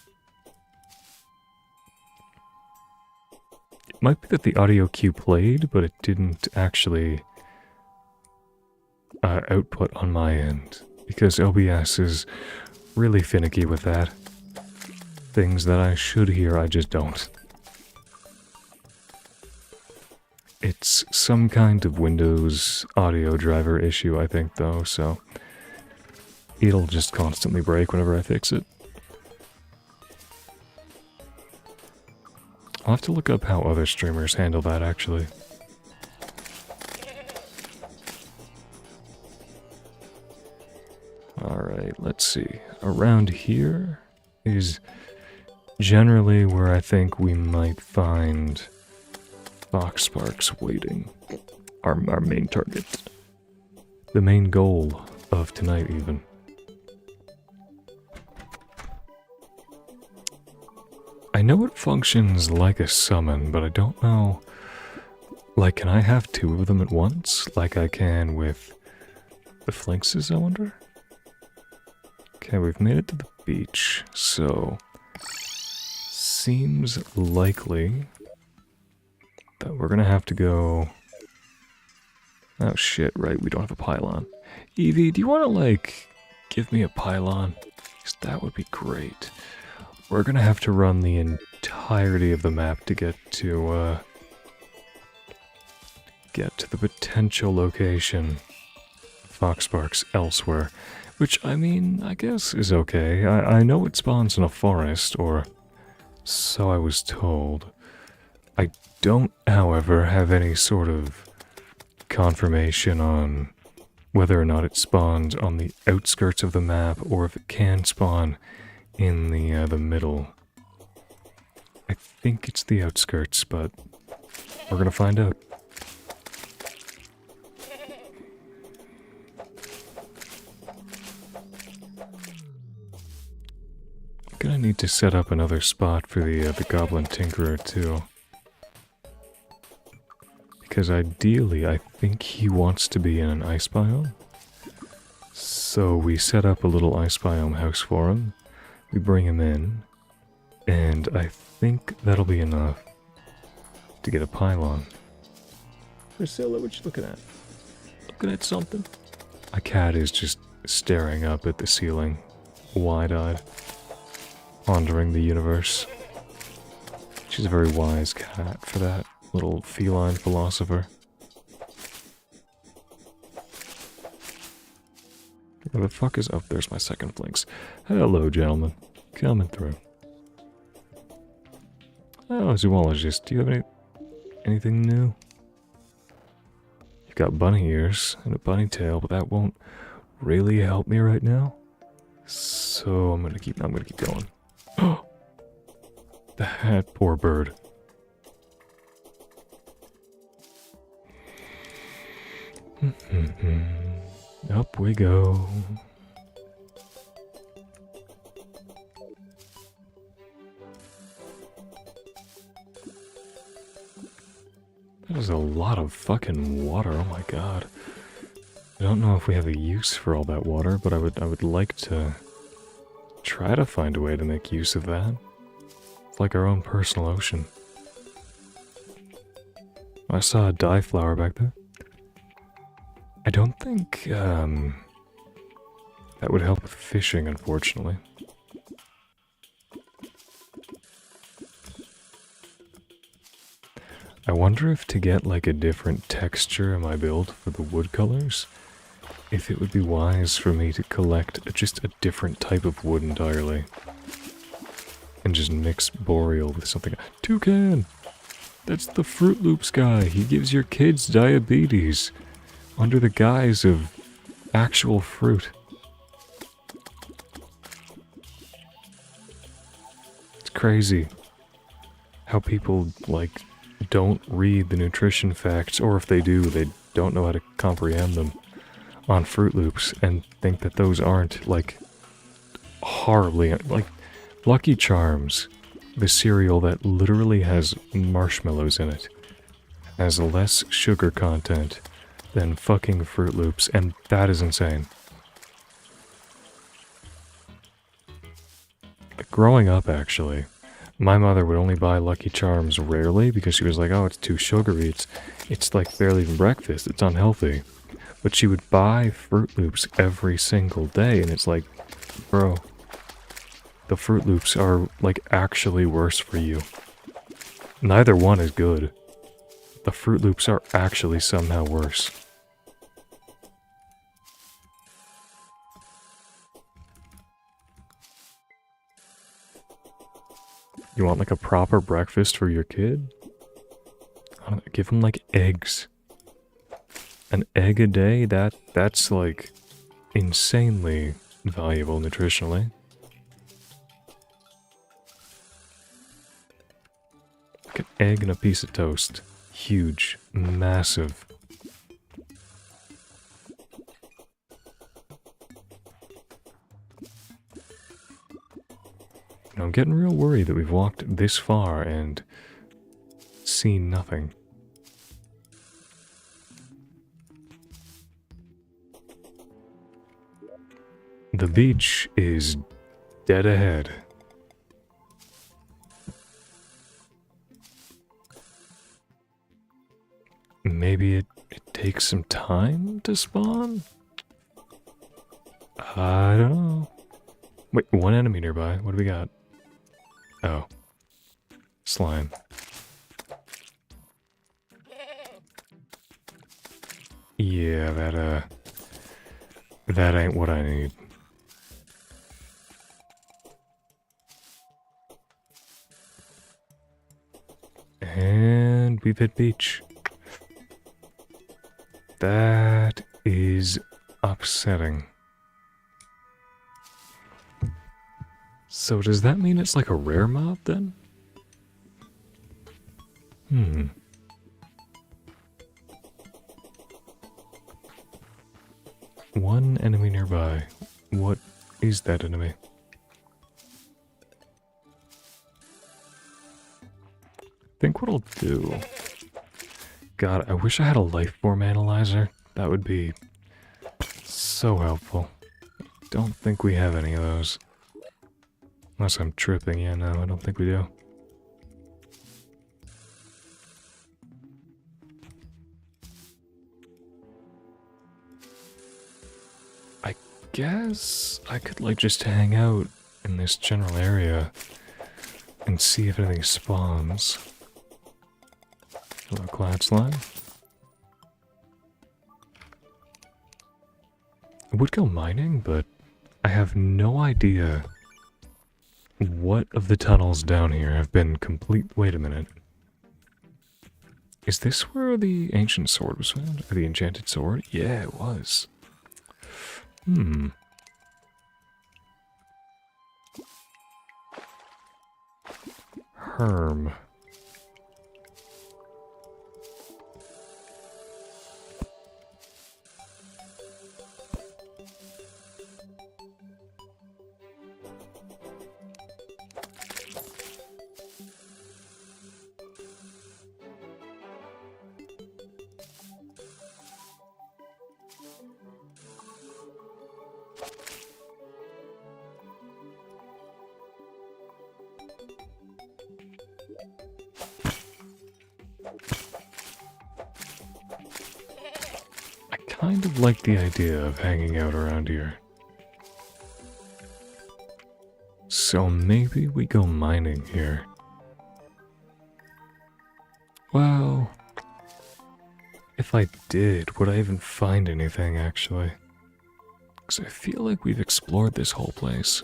It might be that the audio cue played, but it didn't actually output on my end, because OBS is really finicky with that. Things that I should hear, I just don't. It's some kind of Windows audio driver issue, I think, though, so it'll just constantly break whenever I fix it. I'll have to look up how other streamers handle that, actually. Alright, let's see. Around here is generally where I think we might find Foxparks waiting. Our main target. The main goal of tonight, even. I know it functions like a summon, but I don't know... Like, can I have two of them at once? Like I can with the Flinxes, I wonder? Okay, we've made it to the beach, so... Seems likely that we're gonna have to go... Oh shit, right, we don't have a pylon. Evie, do you wanna, like, give me a pylon? 'Cause that would be great. We're gonna have to run the entirety of the map to get to the potential location of Foxparks elsewhere. Which, I mean, I guess is okay. I know it spawns in a forest, or so I was told. I don't, however, have any sort of confirmation on whether or not it spawns on the outskirts of the map, or if it can spawn in the middle. I think it's the outskirts, but we're gonna find out. Gonna need to set up another spot for the Goblin Tinkerer too. Because ideally, I think he wants to be in an ice biome. So we set up a little ice biome house for him. We bring him in, and I think that'll be enough to get a pylon. Priscilla, what you looking at? Looking at something? My cat is just staring up at the ceiling, wide-eyed, pondering the universe. She's a very wise cat for that, little feline philosopher. Where the fuck is... Oh, there's my second Flinx. Hello, gentlemen. Coming through. Oh, zoologist, do you have anything new? You've got bunny ears and a bunny tail, but that won't really help me right now. So I'm gonna keep going. That poor bird. Up we go. That is a lot of fucking water, oh my god. I don't know if we have a use for all that water, but I would like to try to find a way to make use of that. It's like our own personal ocean. I saw a dye flower back there. I don't think that would help with fishing, unfortunately. I wonder if to get like a different texture in my build for the wood colors, if it would be wise for me to collect just a different type of wood entirely. And just mix boreal with something. Toucan! That's the Fruit Loops guy. He gives your kids diabetes under the guise of actual fruit. It's crazy how people, like, don't read the nutrition facts, or if they do, they don't know how to comprehend them on Fruit Loops and think that those aren't, like, horribly, like, Lucky Charms, the cereal that literally has marshmallows in it, has less sugar content than fucking Fruit Loops, and that is insane. Growing up, actually, my mother would only buy Lucky Charms rarely because she was like, oh, it's too sugary, it's like barely even breakfast, it's unhealthy. But she would buy Fruit Loops every single day, and it's like, bro, the Fruit Loops are, like, actually worse for you. Neither one is good. The Fruit Loops are actually somehow worse. You want, like, a proper breakfast for your kid? I don't know, give them, like, eggs. An egg a day? That's, like, insanely valuable nutritionally. Like an egg and a piece of toast. Huge. Massive. I'm getting real worried that we've walked this far and seen nothing. The beach is dead ahead. Maybe it takes some time to spawn? I don't know. Wait, one enemy nearby. What do we got? Oh. Slime. Yeah, that ain't what I need. And we've hit beach. That is upsetting. So does that mean it's like a rare mob then? One enemy nearby. What is that enemy? I think what I'll do... God, I wish I had a life form analyzer. That would be so helpful. Don't think we have any of those. Unless I'm tripping. Yeah, no, I don't think we do. I guess I could, like, just hang out in this general area and see if anything spawns. Hello, Cloud Slime. I would go mining, but I have no idea what of the tunnels down here have been complete. Wait a minute. Is this where the ancient sword was found? Or the enchanted sword? Yeah, it was. Herm. I kind of like the idea of hanging out around here. So maybe we go mining here. Well, if I did, would I even find anything actually? Because I feel like we've explored this whole place.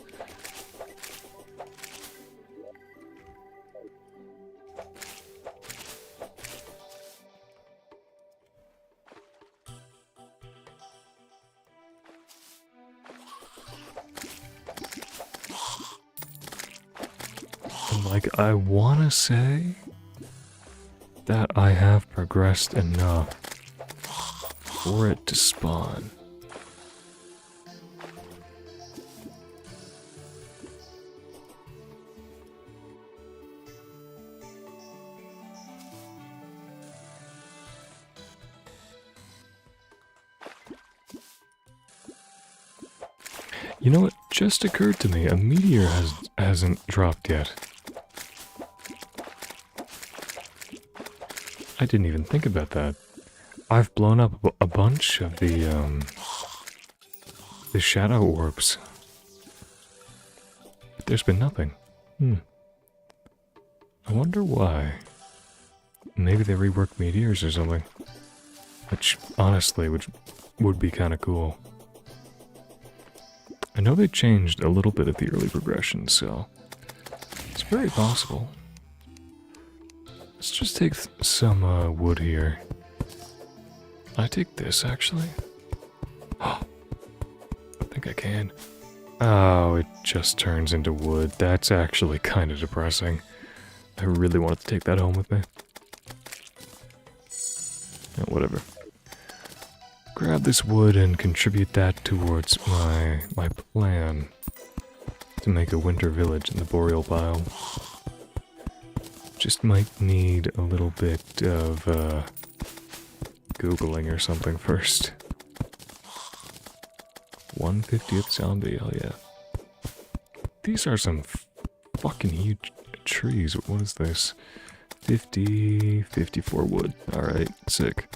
Like, I wanna say that I have progressed enough for it to spawn. You know what just occurred to me? A meteor hasn't dropped yet. I didn't even think about that. I've blown up a bunch of the shadow orbs. But there's been nothing. I wonder why. Maybe they reworked meteors or something. Which, honestly, would be kind of cool. I know they changed a little bit of the early progression, so it's very possible. Let's just take some wood here. Can I take this, actually? Oh, I think I can. Oh, it just turns into wood. That's actually kind of depressing. I really wanted to take that home with me. Oh, whatever. Grab this wood and contribute that towards my plan to make a winter village in the boreal biome. Just might need a little bit of Googling or something first. 150th zombie, hell yeah. These are some fucking huge trees. What is this? 54 wood. Alright, sick.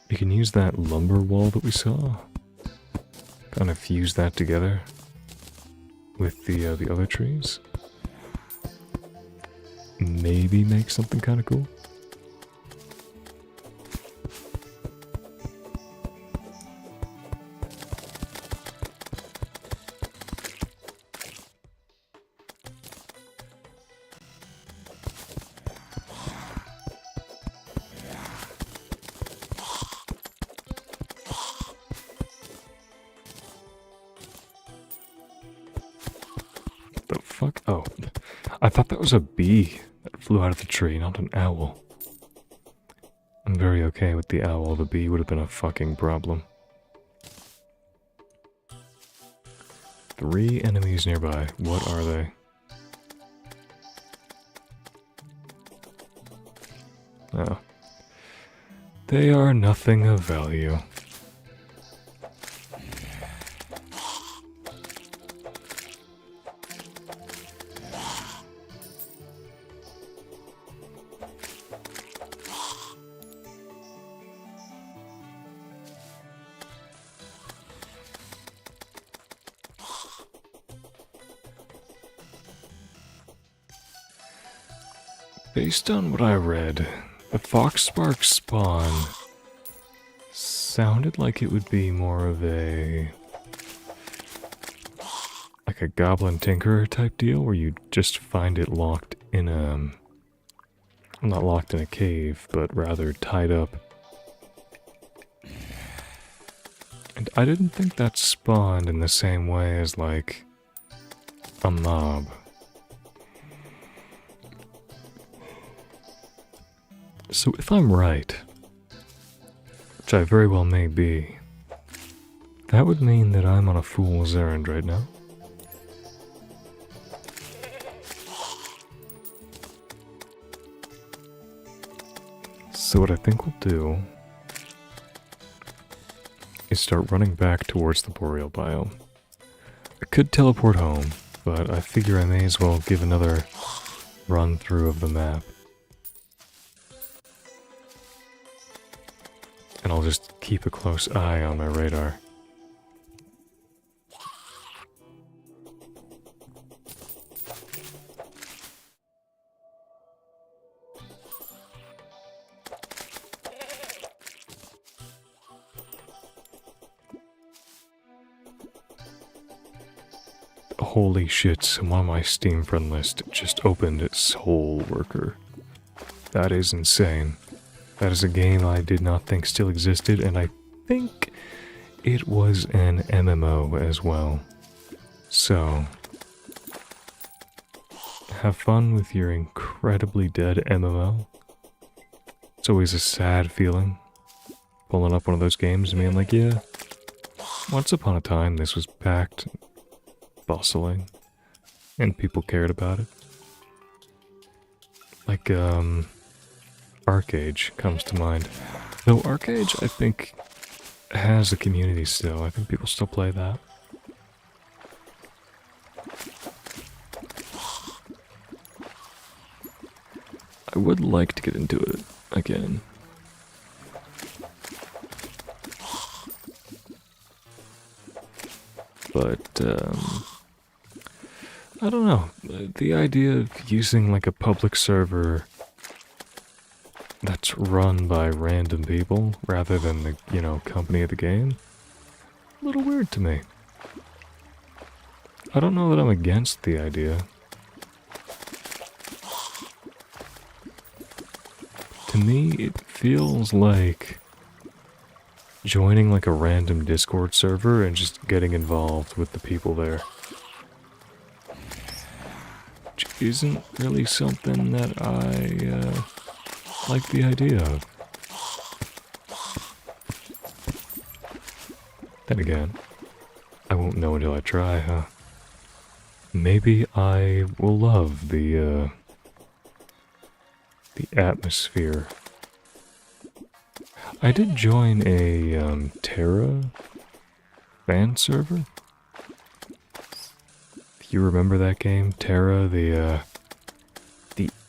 You can use that lumber wall that we saw. Kind of fuse that together with the other trees. Maybe make something kind of cool. The fuck? Oh, I thought that was a bee that flew out of the tree, not an owl. I'm very okay with the owl. The bee would have been a fucking problem. 3 enemies nearby. What are they? Oh. They are nothing of value. Based on what I read, the Foxspark spawn sounded like it would be more of a Goblin Tinkerer type deal where you just find it locked in a not locked in a cave, but rather tied up. And I didn't think that spawned in the same way as like a mob. So if I'm right, which I very well may be, that would mean that I'm on a fool's errand right now. So what I think we'll do is start running back towards the boreal biome. I could teleport home, but I figure I may as well give another run through of the map. And I'll just keep a close eye on my radar. Holy shit, someone on my Steam friend list just opened Soul Worker. That is insane. That is a game I did not think still existed, and I think it was an MMO as well. So, have fun with your incredibly dead MMO. It's always a sad feeling, pulling up one of those games and being like, yeah, once upon a time this was packed, bustling, and people cared about it. Like, Arcade comes to mind. Though Arcade, I think, has a community still. I think people still play that. I would like to get into it again. But, I don't know. The idea of using like a public server that's run by random people rather than the, you know, company of the game, a little weird to me. I don't know that I'm against the idea. To me, it feels like joining like a random Discord server and just getting involved with the people there. Which isn't really something that I like the idea of. Then again, I won't know until I try, huh? Maybe I will love the atmosphere. I did join a Terra fan server. If you remember that game, Terra, the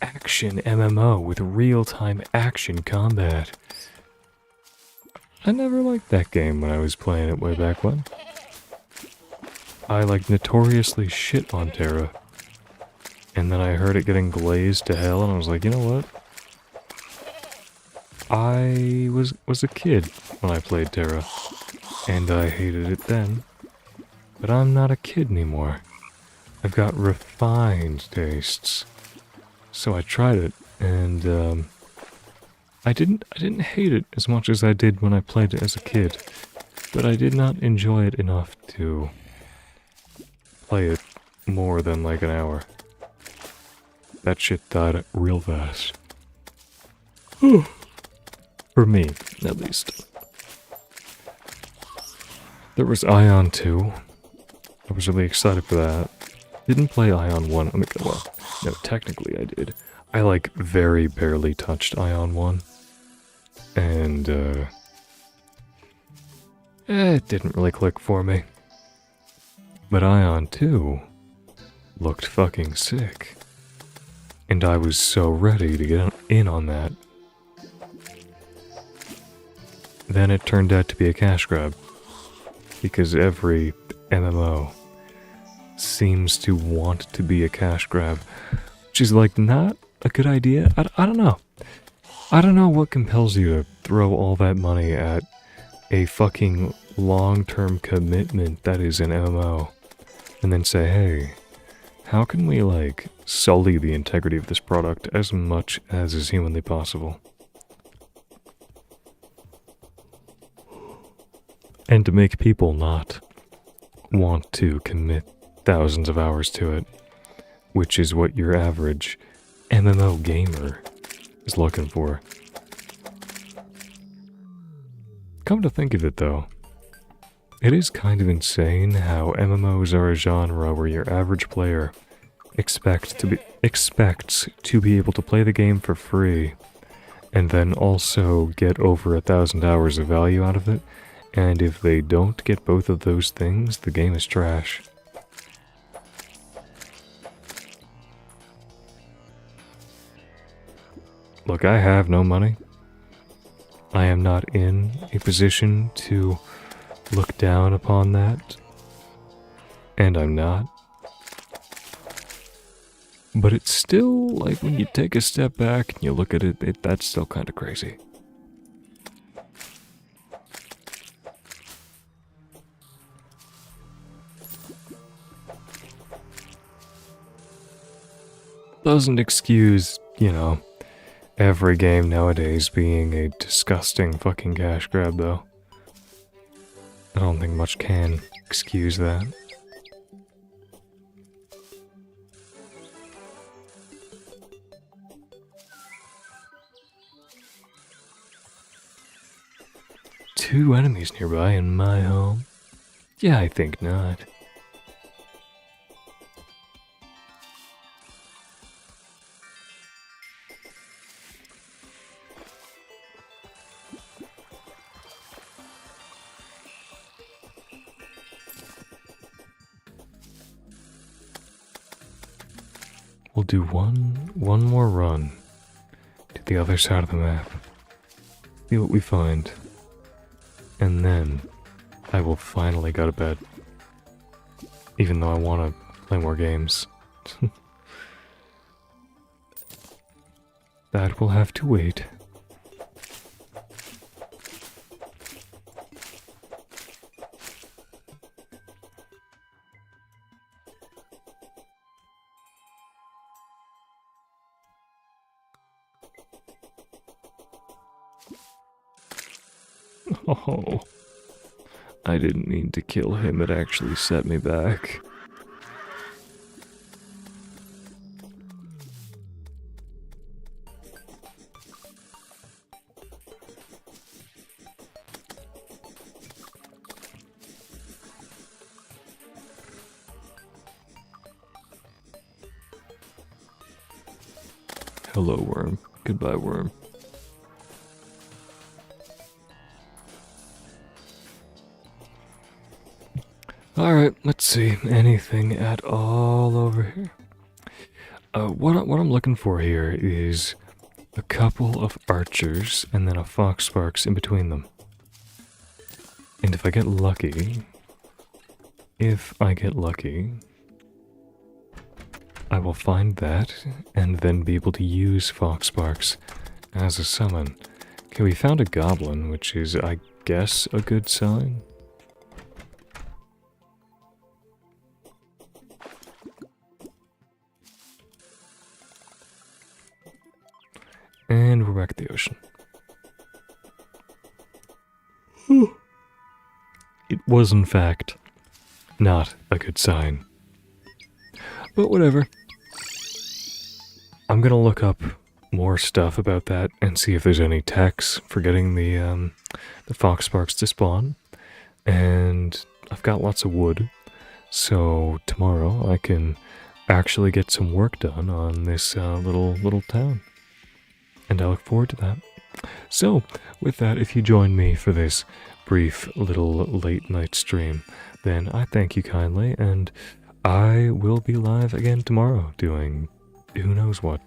action MMO with real-time action combat. I never liked that game when I was playing it way back when. I like notoriously shit on Terra. And then I heard it getting glazed to hell and I was like, you know what? I was a kid when I played Terra, and I hated it then, but I'm not a kid anymore. I've got refined tastes. So I tried it, and I didn't hate it as much as I did when I played it as a kid, but I did not enjoy it enough to play it more than like an hour. That shit died real fast. For me, at least. There was Ion 2. I was really excited for that. Didn't play Ion 1. I mean, well, no, technically I did. I, like, very barely touched Ion 1. And, it didn't really click for me. But Ion 2 looked fucking sick. And I was so ready to get in on that. Then it turned out to be a cash grab. Because every MMO seems to want to be a cash grab. Which is like not a good idea. I don't know. I don't know what compels you to throw all that money at a fucking long-term commitment that is an MMO. And then say, hey, how can we like sully the integrity of this product as much as is humanly possible? And to make people not want to commit thousands of hours to it, which is what your average MMO gamer is looking for. Come to think of it though, it is kind of insane how MMOs are a genre where your average player expects to be able to play the game for free and then also get over 1,000 hours of value out of it, and if they don't get both of those things, the game is trash. Look, I have no money. I am not in a position to look down upon that, and I'm not. But it's still, like, when you take a step back and you look at it, that's still kind of crazy. Doesn't excuse, you know, every game nowadays being a disgusting fucking cash grab, though. I don't think much can excuse that. Two enemies nearby in my home? Yeah, I think not. We'll do one more run to the other side of the map. See what we find. And then I will finally go to bed. Even though I want to play more games. That will have to wait. Oh, I didn't mean to kill him, it actually set me back. Hello, worm. Goodbye, worm. Alright, let's see. Anything at all over here? What I'm looking for here is a couple of archers and then a foxsparks in between them. And if I get lucky, I will find that and then be able to use foxsparks as a summon. Okay, we found a goblin, which is, I guess, a good sign. And we're back at the ocean. It was, in fact, not a good sign. But whatever. I'm gonna look up more stuff about that and see if there's any techs for getting the foxsparks to spawn. And I've got lots of wood, so tomorrow I can actually get some work done on this little town. And I look forward to that. So, with that, if you join me for this brief little late night stream, then I thank you kindly, and I will be live again tomorrow doing who knows what.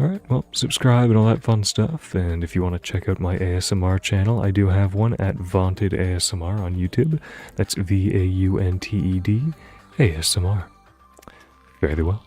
Alright, well, subscribe and all that fun stuff, and if you want to check out my ASMR channel, I do have one at Vaunted ASMR on YouTube. That's VAUNTED ASMR. Very well.